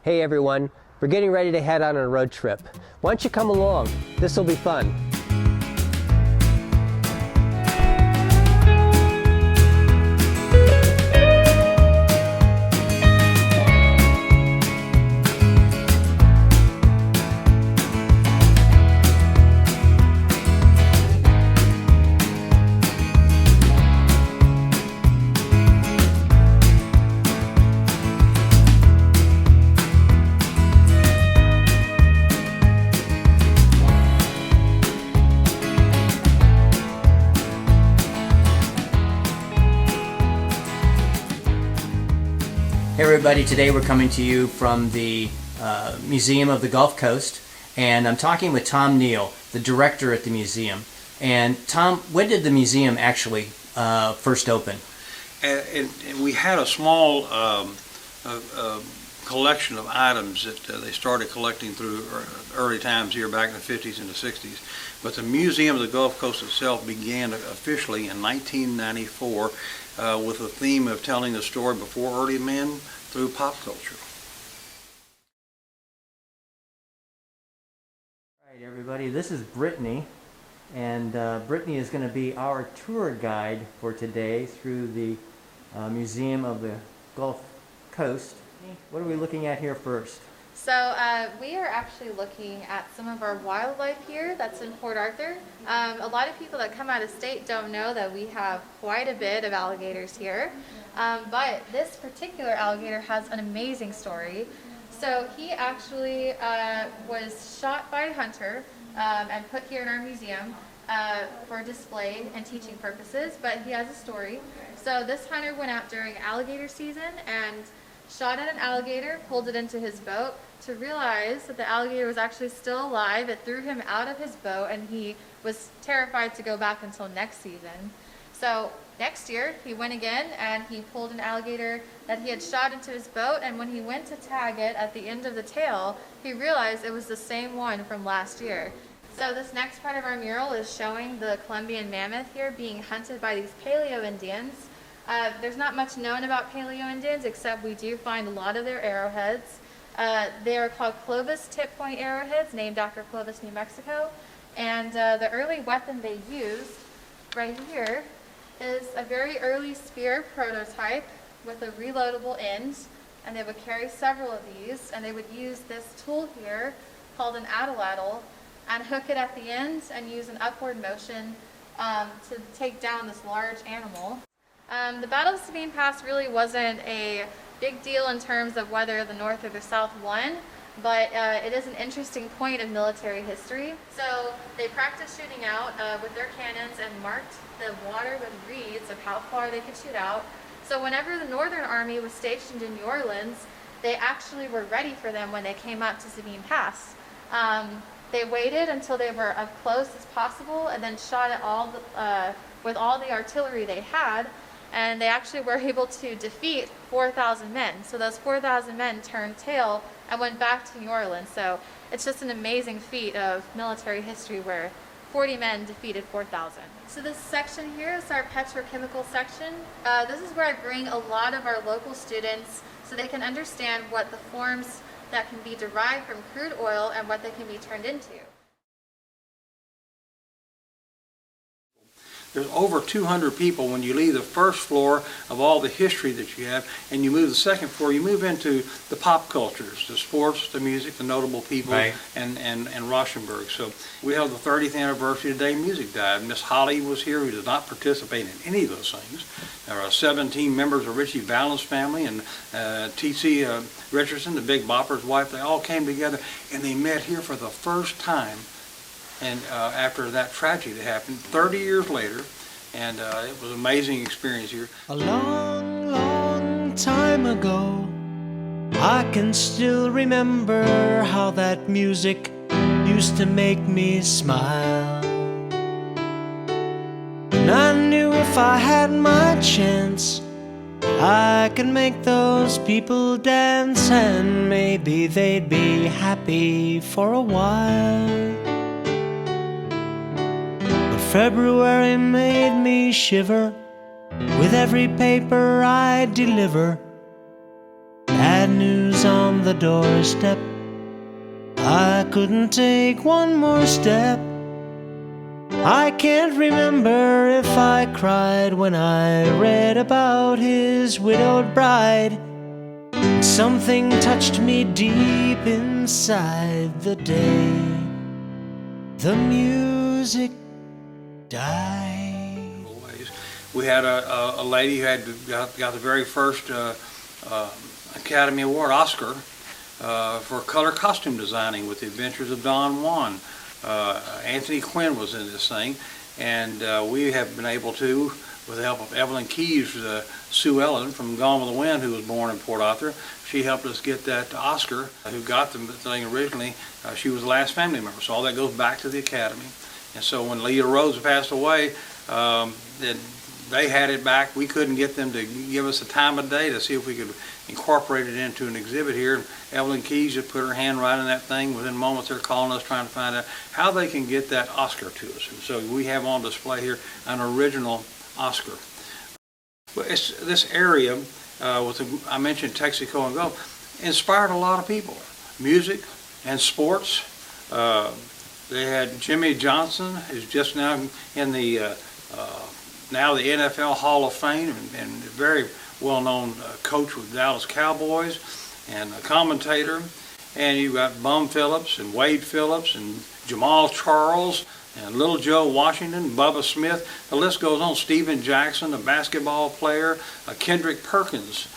Hey everyone, we're getting ready to head on a road trip. Why don't you come along? This will be fun. Hey everybody, today we're coming to you from the Museum of the Gulf Coast, and I'm talking with Tom Neal, the director at the museum. And Tom, when did the museum actually first open? And we had a small collection of items that they started collecting through early times here back in the 50s and the 60s. But the Museum of the Gulf Coast itself began officially in 1994 with the theme of telling the story before early men through pop culture. All right, everybody, this is Brittany, and Brittany is going to be our tour guide for today through the Museum of the Gulf Coast. What are we looking at here first? So we are actually looking at some of our wildlife here that's in Port Arthur. A lot of people that come out of state don't know that we have quite a bit of alligators here. But this particular alligator has an amazing story. So he actually was shot by a hunter and put here in our museum for display and teaching purposes, but he has a story. So this hunter went out during alligator season and shot at an alligator, pulled it into his boat. To realize that the alligator was actually still alive, it threw him out of his boat, and he was terrified to go back until next season. So next year he went again and he pulled an alligator that he had shot into his boat, and when he went to tag it at the end of the tail, he realized it was the same one from last year. So this next part of our mural is showing the Columbian mammoth here being hunted by these Paleo Indians. There's not much known about Paleo Indians, except we do find a lot of their arrowheads. They are called Clovis tip point arrowheads, named after Clovis, New Mexico. And the early weapon they used right here is a very early spear prototype with a reloadable end. And they would carry several of these, and they would use this tool here called an atlatl and hook it at the end and use an upward motion to take down this large animal. The Battle of Sabine Pass really wasn't a big deal in terms of whether the North or the South won, but it is an interesting point of military history. So they practiced shooting out with their cannons and marked the water with reeds of how far they could shoot out. So whenever the Northern Army was stationed in New Orleans, they actually were ready for them when they came up to Sabine Pass. They waited until they were as close as possible and then shot at with all the artillery they had. And they actually were able to defeat 4,000 men. So those 4,000 men turned tail and went back to New Orleans. So it's just an amazing feat of military history where 40 men defeated 4,000. So this section here is our petrochemical section. This is where I bring a lot of our local students so they can understand what the forms that can be derived from crude oil and what they can be turned into. There's over 200 people when you leave the first floor of all the history that you have, and you move the second floor, you move into the pop cultures, the sports, the music, the notable people, right, and Rauschenberg. So we have the 30th anniversary today, Music Dive. Miss Holly was here, who does not participate in any of those things. There are 17 members of Richie Valens' family, and T.C. Richardson, the Big Bopper's wife. They all came together, and they met here for the first time. And after that tragedy that happened 30 years later, and it was an amazing experience here. A long, long time ago, I can still remember how that music used to make me smile. And I knew if I had my chance, I could make those people dance, and maybe they'd be happy for a while. February made me shiver with every paper I deliver. Bad news face on the doorstep. I couldn't take one more step. I can't remember if I cried when I read about his widowed bride. Something touched me deep inside the day the music died. We had a lady who got the very first Academy Award, Oscar, for color costume designing with The Adventures of Don Juan. Anthony Quinn was in this thing, and we have been able to, with the help of Evelyn Keyes, Sue Ellen from Gone with the Wind, who was born in Port Arthur, she helped us get that Oscar, who got the thing originally. She was the last family member, so all that goes back to the Academy. And so when Leah Rhodes passed away, they had it back. We couldn't get them to give us a time of day to see if we could incorporate it into an exhibit here. Evelyn Keyes just put her hand right in that thing. Within moments they're calling us trying to find out how they can get that Oscar to us. And so we have on display here an original Oscar. But this area, I mentioned Texaco and Go, inspired a lot of people. Music and sports. They had Jimmy Johnson, who's just now in the now the NFL Hall of Fame, and very well-known coach with Dallas Cowboys, and a commentator. And you've got Bum Phillips and Wade Phillips and Jamal Charles and Little Joe Washington, Bubba Smith. The list goes on. Steven Jackson, a basketball player. Kendrick Perkins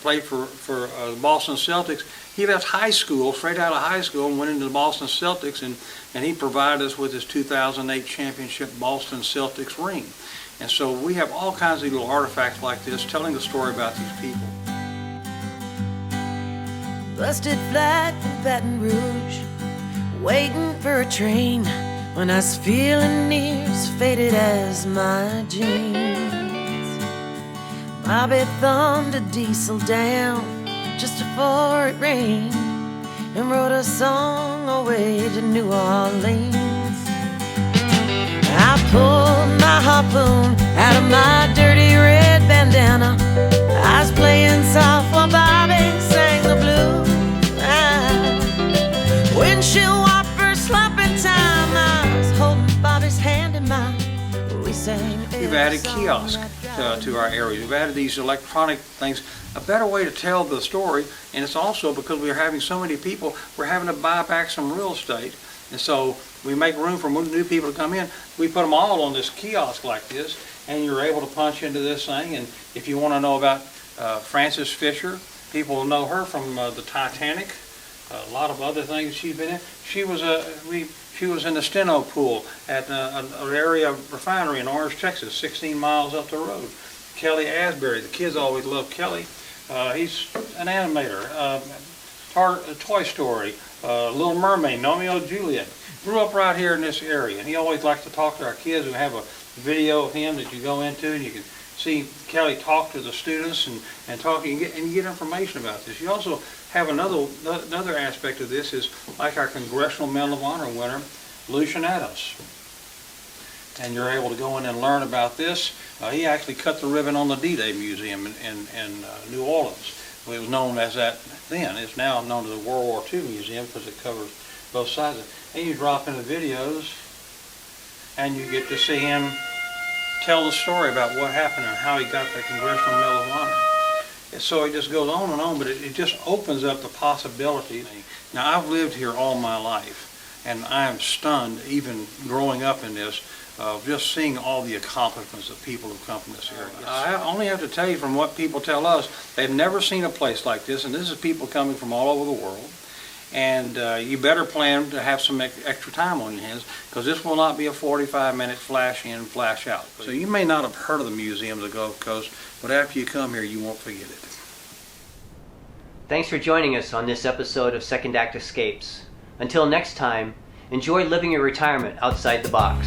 played for the Boston Celtics. He left high school, straight out of high school, and went into the Boston Celtics, and he provided us with his 2008 championship Boston Celtics ring. And so we have all kinds of little artifacts like this telling the story about these people. Busted flat in Baton Rouge, waiting for a train, when I was feeling near as faded as my jeans. Bobby thumbed a diesel down just before it rained and wrote a song away to New Orleans. I pulled my harpoon out of my dirty red bandana. I was playing soft while Bobby sang the blues. Windshield wipers slopping time. I was holding Bobby's hand in mine. We sang. We've added kiosks to our area. We've added these electronic things, a better way to tell the story, and it's also because we're having so many people, we're having to buy back some real estate, and so we make room for new people to come in. We put them all on this kiosk like this, and you're able to punch into this thing. And if you want to know about Frances Fisher, people will know her from the Titanic, a lot of other things she's been in. She was in the Steno pool at an area refinery in Orange, Texas, 16 miles up the road. Kelly Asbury, the kids always love Kelly. He's an animator. Toy Story, Little Mermaid, Romeo and Juliet. Grew up right here in this area, and he always likes to talk to our kids. We have a video of him that you go into, and you can see Kelly talk to the students and talk, and you get information about this. You also have another aspect of this is like our Congressional Medal of Honor winner, Lucian Adams. And you're able to go in and learn about this. He actually cut the ribbon on the D-Day Museum in New Orleans. It was known as that then. It's now known as the World War II Museum because it covers both sides of it. And you drop in the videos and you get to see him tell the story about what happened and how he got the Congressional Medal of Honor. And so it just goes on and on, but it just opens up the possibilities. Now, I've lived here all my life, and I am stunned, even growing up in this, of just seeing all the accomplishments that people have come from this area. I only have to tell you from what people tell us, they've never seen a place like this, and this is people coming from all over the world. And you better plan to have some extra time on your hands, because this will not be a 45-minute flash in, flash out. So you may not have heard of the Museum of the Gulf Coast, but after you come here, you won't forget it. Thanks for joining us on this episode of Second Act Escapes. Until next time, enjoy living your retirement outside the box.